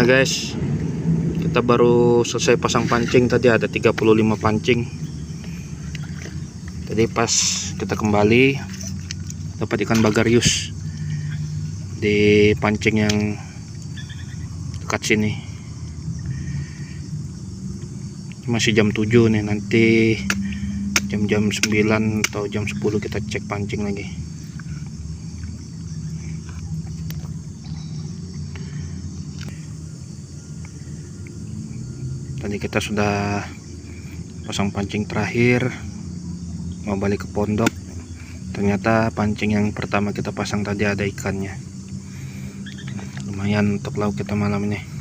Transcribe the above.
Nah guys, kita baru selesai pasang pancing. Tadi ada 35 pancing. Tadi pas kita kembali dapat ikan bagarius di pancing yang dekat sini. Masih jam 7 nih, nanti jam 9 atau jam 10 kita cek pancing lagi. Tadi kita sudah pasang pancing terakhir, mau balik ke pondok. Ternyata pancing yang pertama kita pasang tadi ada ikannya. Lumayan untuk lauk kita malam ini.